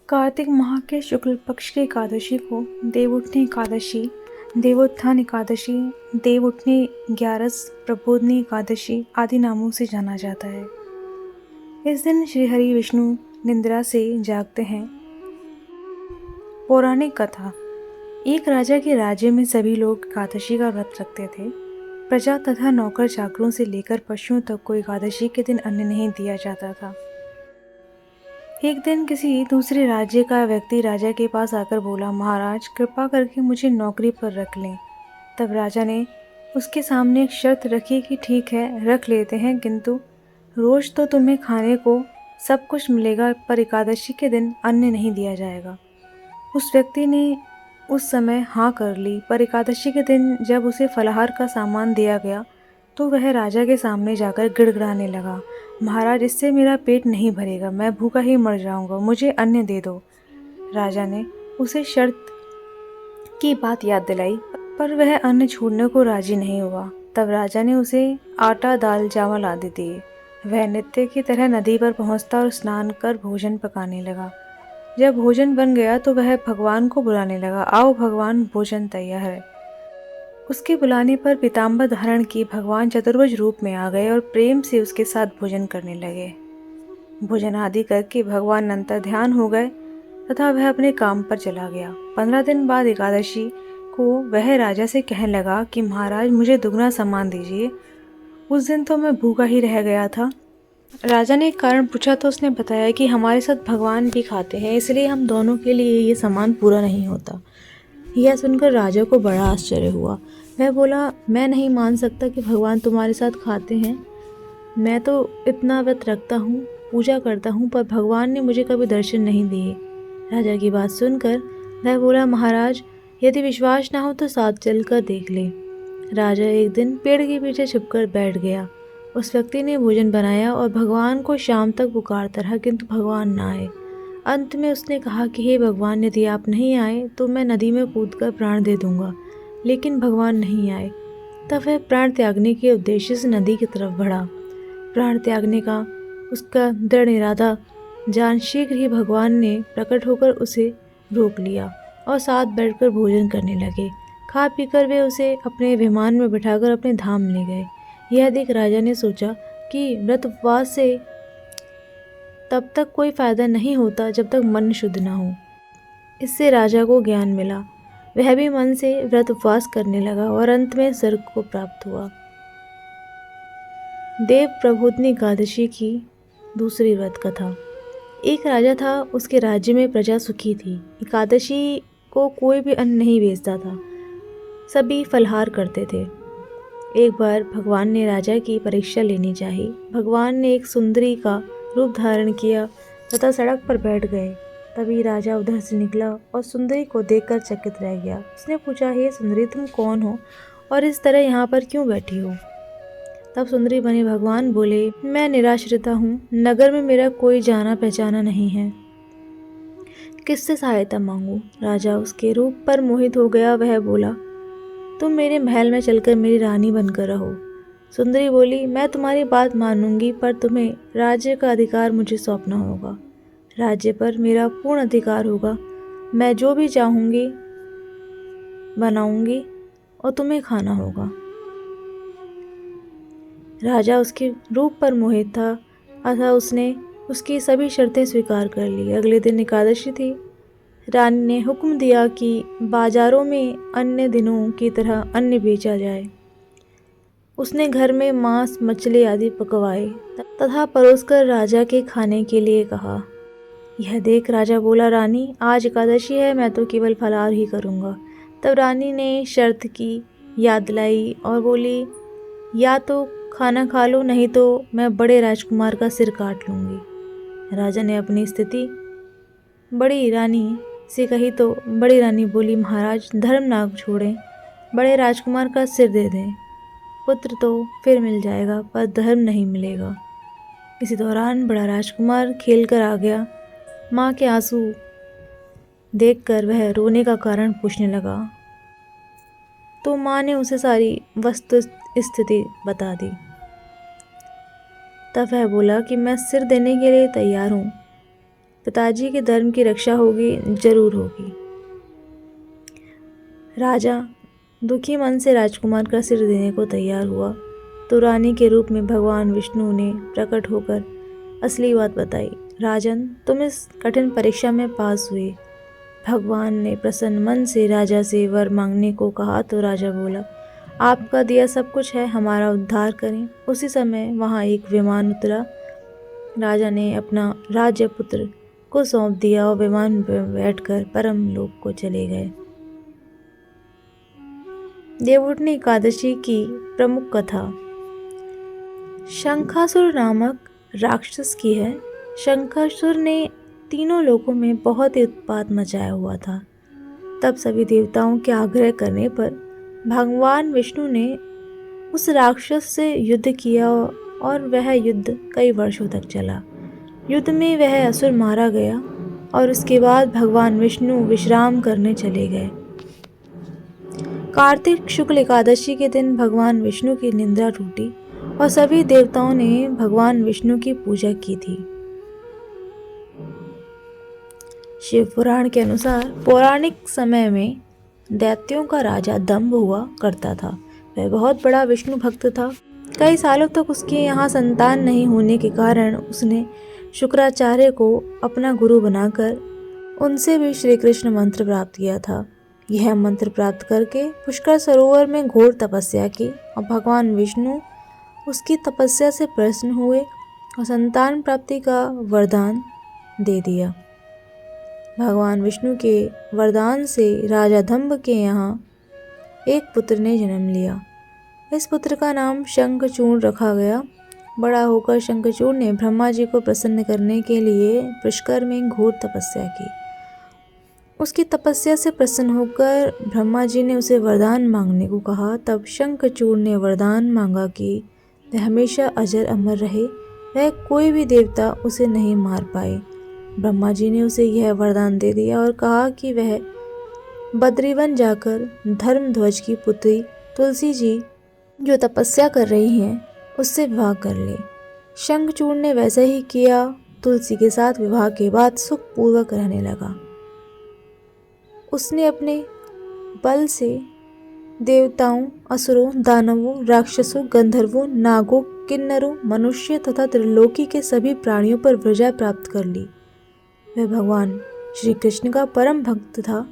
कार्तिक माह के शुक्ल पक्ष की एकादशी को देवउठनी एकादशी, देवोत्थान एकादशी, देव उठनी ग्यारस, प्रबोधनी एकादशी आदि नामों से जाना जाता है। इस दिन श्रीहरि विष्णु निद्रा से जागते हैं। पौराणिक कथा। एक राजा के राज्य में सभी लोग एकादशी का व्रत रखते थे। प्रजा तथा नौकर चाकरों से लेकर पशुओं तक को एकादशी के दिन अन्न नहीं दिया जाता था। एक दिन किसी दूसरे राज्य का व्यक्ति राजा के पास आकर बोला, महाराज कृपा करके मुझे नौकरी पर रख लें। तब राजा ने उसके सामने एक शर्त रखी कि ठीक है, रख लेते हैं, किंतु रोज तो तुम्हें खाने को सब कुछ मिलेगा, पर एकादशी के दिन अन्न नहीं दिया जाएगा। उस व्यक्ति ने उस समय हाँ कर ली, पर एकादशी के दिन जब उसे फलाहार का सामान दिया गया तो वह राजा के सामने जाकर गिड़गिड़ाने लगा, महाराज इससे मेरा पेट नहीं भरेगा, मैं भूखा ही मर जाऊंगा, मुझे अन्न दे दो। राजा ने उसे शर्त की बात याद दिलाई, पर वह अन्न छोड़ने को राजी नहीं हुआ। तब राजा ने उसे आटा, दाल, चावल आदि दिए। वह नित्य की तरह नदी पर पहुंचता और स्नान कर भोजन पकाने लगा। जब भोजन बन गया तो वह भगवान को बुलाने लगा, आओ भगवान, भोजन तैयार है। उसके बुलाने पर पीताम्बर धारण किए भगवान चतुर्भुज रूप में आ गए और प्रेम से उसके साथ भोजन करने लगे। भोजन आदि करके भगवान अंतर ध्यान हो गए तथा वह अपने काम पर चला गया। 15 दिन बाद एकादशी को वह राजा से कहने लगा कि महाराज मुझे दुगना सामान दीजिए, उस दिन तो मैं भूखा ही रह गया था। राजा ने एक कारण पूछा तो उसने बताया कि हमारे साथ भगवान भी खाते हैं, इसलिए हम दोनों के लिए ये सामान पूरा नहीं होता। यह सुनकर राजा को बड़ा आश्चर्य हुआ। वह बोला, मैं नहीं मान सकता कि भगवान तुम्हारे साथ खाते हैं। मैं तो इतना व्रत रखता हूँ, पूजा करता हूँ, पर भगवान ने मुझे कभी दर्शन नहीं दिए। राजा की बात सुनकर वह बोला, महाराज यदि विश्वास ना हो तो साथ चलकर देख ले। राजा एक दिन पेड़ के पीछे छुपकर बैठ गया। उस व्यक्ति ने भोजन बनाया और भगवान को शाम तक पुकारता रहा, किंतु भगवान ना आए। अंत में उसने कहा कि हे भगवान, यदि आप नहीं आए तो मैं नदी में कूदकर प्राण दे दूंगा, लेकिन भगवान नहीं आए। तब वह प्राण त्यागने के उद्देश्य से नदी की तरफ बढ़ा। प्राण त्यागने का उसका दृढ़ इरादा जान शीघ्र ही भगवान ने प्रकट होकर उसे रोक लिया और साथ बैठकर भोजन करने लगे। खा पीकर वे उसे अपने विमान में बिठाकर अपने धाम ले गए। यह देख राजा ने सोचा कि व्रत उपवास से तब तक कोई फायदा नहीं होता जब तक मन शुद्ध न हो। इससे राजा को ज्ञान मिला। वह भी मन से व्रत उपवास करने लगा और अंत में स्वर्ग को प्राप्त हुआ। देव प्रबोधनी एकादशी की दूसरी व्रत कथा। एक राजा था, उसके राज्य में प्रजा सुखी थी। एकादशी को कोई भी अन्न नहीं बेचता था, सभी फलहार करते थे। एक बार भगवान ने राजा की परीक्षा लेनी चाहिए। भगवान ने एक सुंदरी का रूप धारण किया तथा सड़क पर बैठ गए। तभी राजा उधर से निकला और सुंदरी को देखकर चकित रह गया। उसने पूछा, हे सुंदरी, तुम कौन हो और इस तरह यहाँ पर क्यों बैठी हो? तब सुंदरी बने भगवान बोले, मैं निराश्रिता हूँ, नगर में मेरा कोई जाना पहचाना नहीं है, किससे सहायता मांगू? राजा उसके रूप पर मोहित हो गया। वह बोला, तुम मेरे महल में चलकर मेरी रानी बनकर रहो। सुंदरी बोली, मैं तुम्हारी बात मानूंगी, पर तुम्हें राज्य का अधिकार मुझे सौंपना होगा। राज्य पर मेरा पूर्ण अधिकार होगा। मैं जो भी चाहूँगी बनाऊंगी और तुम्हें खाना होगा। राजा उसके रूप पर मोहित था, अतः उसने उसकी सभी शर्तें स्वीकार कर ली। अगले दिन एकादशी थी। रानी ने हुक्म दिया कि बाजारों में अन्य दिनों की तरह अन्न बेचा जाए। उसने घर में मांस, मछली आदि पकवाए तथा परोसकर राजा के खाने के लिए कहा। यह देख राजा बोला, रानी आज एकादशी है, मैं तो केवल फलाहार ही करूँगा। तब रानी ने शर्त की याद दिलाई और बोली, या तो खाना खा लो, नहीं तो मैं बड़े राजकुमार का सिर काट लूँगी। राजा ने अपनी स्थिति बड़ी रानी से कही तो बड़ी रानी बोली, महाराज धर्म ना छोड़ें, बड़े राजकुमार का सिर दे दें। पुत्र तो फिर मिल जाएगा, पर धर्म नहीं मिलेगा। इसी दौरान बड़ा राजकुमार खेल कर आ गया। माँ के आंसू देखकर वह रोने का कारण पूछने लगा, तो माँ ने उसे सारी वस्तु स्थिति बता दी। तब वह बोला कि मैं सिर देने के लिए तैयार हूँ, पिताजी के धर्म की रक्षा होगी, जरूर होगी। राजा दुखी मन से राजकुमार का सिर देने को तैयार हुआ तो रानी के रूप में भगवान विष्णु ने प्रकट होकर असली बात बताई। राजन, तुम इस कठिन परीक्षा में पास हुए। भगवान ने प्रसन्न मन से राजा से वर मांगने को कहा तो राजा बोला, आपका दिया सब कुछ है, हमारा उद्धार करें। उसी समय वहाँ एक विमान उतरा। राजा ने अपना राज्य पुत्र को सौंप दिया और विमान में बैठकर परम लोक को चले गए। देवउठनी एकादशी की प्रमुख कथा शंखासुर नामक राक्षस की है। शंखासुर ने तीनों लोकों में बहुत ही उत्पात मचाया हुआ था। तब सभी देवताओं के आग्रह करने पर भगवान विष्णु ने उस राक्षस से युद्ध किया और वह युद्ध कई वर्षों तक चला। युद्ध में वह असुर मारा गया और उसके बाद भगवान विष्णु विश्राम करने चले गए। कार्तिक शुक्ल एकादशी के दिन भगवान विष्णु की निद्रा टूटी और सभी देवताओं ने भगवान विष्णु की पूजा की थी। शिव पुराण के अनुसार पौराणिक समय में दैत्यों का राजा दंभ हुआ करता था। वह बहुत बड़ा विष्णु भक्त था। कई सालों तक उसके यहाँ संतान नहीं होने के कारण उसने शुक्राचार्य को अपना गुरु बनाकर उनसे भी श्री कृष्ण मंत्र प्राप्त किया था। यह मंत्र प्राप्त करके पुष्कर सरोवर में घोर तपस्या की और भगवान विष्णु उसकी तपस्या से प्रसन्न हुए और संतान प्राप्ति का वरदान दे दिया। भगवान विष्णु के वरदान से राजा दंभ के यहाँ एक पुत्र ने जन्म लिया। इस पुत्र का नाम शंखचूड़ रखा गया। बड़ा होकर शंखचूड़ ने ब्रह्मा जी को प्रसन्न करने के लिए पुष्कर में घोर तपस्या की। उसकी तपस्या से प्रसन्न होकर ब्रह्मा जी ने उसे वरदान मांगने को कहा। तब शंखचूड़ ने वरदान मांगा कि वह हमेशा अजर अमर रहे, वह कोई भी देवता उसे नहीं मार पाए। ब्रह्मा जी ने उसे यह वरदान दे दिया और कहा कि वह बद्रीवन जाकर धर्मध्वज की पुत्री तुलसी जी जो तपस्या कर रही हैं उससे विवाह कर ले। शंखचूड़ ने वैसा ही किया। तुलसी के साथ विवाह के बाद सुखपूर्वक रहने लगा। उसने अपने बल से देवताओं, असुरों, दानवों, राक्षसों, गंधर्वों, नागों, किन्नरों, मनुष्य तथा त्रिलोकी के सभी प्राणियों पर विजय प्राप्त कर ली। वह भगवान श्री कृष्ण का परम भक्त था।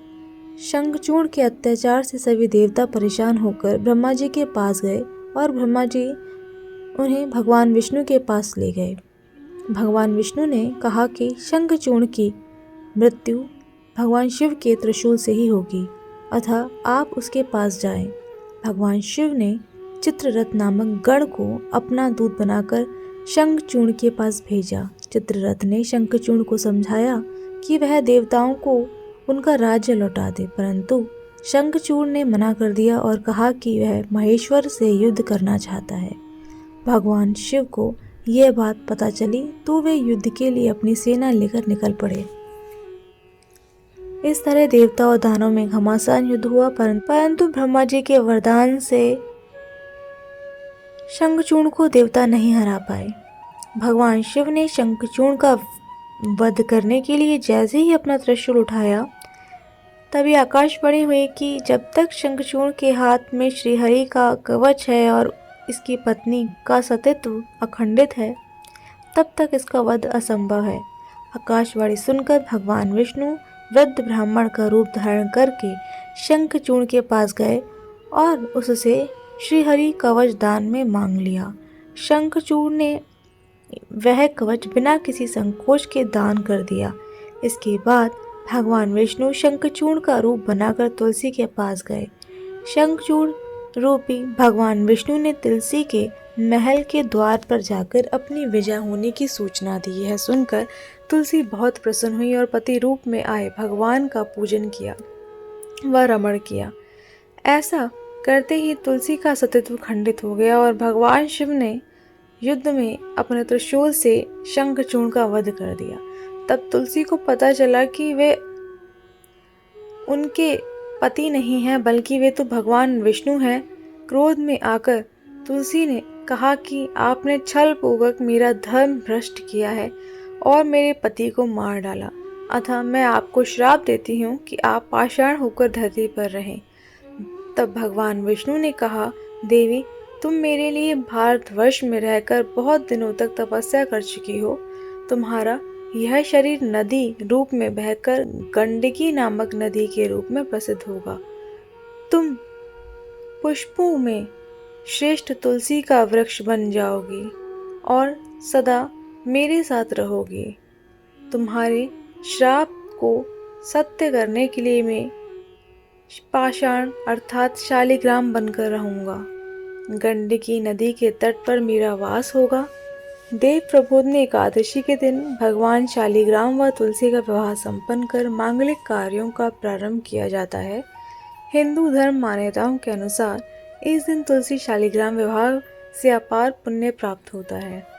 शंखचूड़ के अत्याचार से सभी देवता परेशान होकर ब्रह्मा जी के पास गए और ब्रह्मा जी उन्हें भगवान विष्णु के पास ले गए। भगवान विष्णु ने कहा कि शंखचूड़ की मृत्यु भगवान शिव के त्रिशूल से ही होगी, अतः आप उसके पास जाएं। भगवान शिव ने चित्ररथ नामक गण को अपना दूत बनाकर शंखचूड़ के पास भेजा। चित्ररथ ने शंखचूड़ को समझाया कि वह देवताओं को उनका राज्य लौटा दे, परंतु शंखचूड़ ने मना कर दिया और कहा कि वह महेश्वर से युद्ध करना चाहता है। भगवान शिव को यह बात पता चली तो वे युद्ध के लिए अपनी सेना लेकर निकल पड़े। इस तरह देवता और दानों में घमासान युद्ध हुआ, परंतु ब्रह्मा जी के वरदान से शंखचूड़ को देवता नहीं हरा पाए। भगवान शिव ने शंखचूड़ का वध करने के लिए जैसे ही अपना त्रिशूल उठाया, तभी आकाशवाणी हुई कि जब तक शंखचूड़ के हाथ में श्रीहरि का कवच है और इसकी पत्नी का सतीत्व अखंडित है, तब तक इसका वध असंभव है। आकाशवाणी सुनकर भगवान विष्णु वृद्ध ब्राह्मण का रूप धारण करके शंखचूड़ के पास गए और उससे श्रीहरि कवच दान में मांग लिया। शंखचूड़ ने वह कवच बिना किसी संकोच के दान कर दिया। इसके बाद भगवान विष्णु शंखचूड़ का रूप बनाकर तुलसी के पास गए। शंखचूड़ रूपी भगवान विष्णु ने तुलसी के महल के द्वार पर जाकर अपनी विजय होने की सूचना दी। यह सुनकर तुलसी बहुत प्रसन्न हुई और पति रूप में आए भगवान का पूजन किया व रमण किया। ऐसा करते ही तुलसी का सतीत्व खंडित हो गया और भगवान शिव ने युद्ध में अपने त्रिशूल से शंखचूड़ का वध कर दिया। तब तुलसी को पता चला कि वे उनके पति नहीं हैं, बल्कि वे तो भगवान विष्णु हैं। क्रोध में आकर तुलसी ने कहा कि आपने छल पूर्वक मेरा धर्म भ्रष्ट किया है और मेरे पति को मार डाला। अतः मैं आपको श्राप देती हूँ कि आप पाषाण होकर धरती पर रहें। तब भगवान विष्णु ने कहा, देवी, तुम मेरे लिए भारतवर्ष में रहकर बहुत दिनों तक तपस्या कर चुकी हो। तुम्हारा यह शरीर नदी रूप में बहकर गंडकी नामक नदी के रूप में प्रसिद्ध होगा। तुम पुष्पों में श्रेष्ठ तुलसी का वृक्ष बन जाओगी और सदा मेरे साथ रहोगी। तुम्हारे श्राप को सत्य करने के लिए मैं पाषाण अर्थात शालिग्राम बनकर रहूंगा। गंडकी नदी के तट पर मेरा वास होगा। देव प्रबोधनी एकादशी के दिन भगवान शालिग्राम व तुलसी का विवाह संपन्न कर मांगलिक कार्यों का प्रारंभ किया जाता है। हिंदू धर्म मान्यताओं के अनुसार इस दिन तुलसी शालिग्राम विवाह से अपार पुण्य प्राप्त होता है।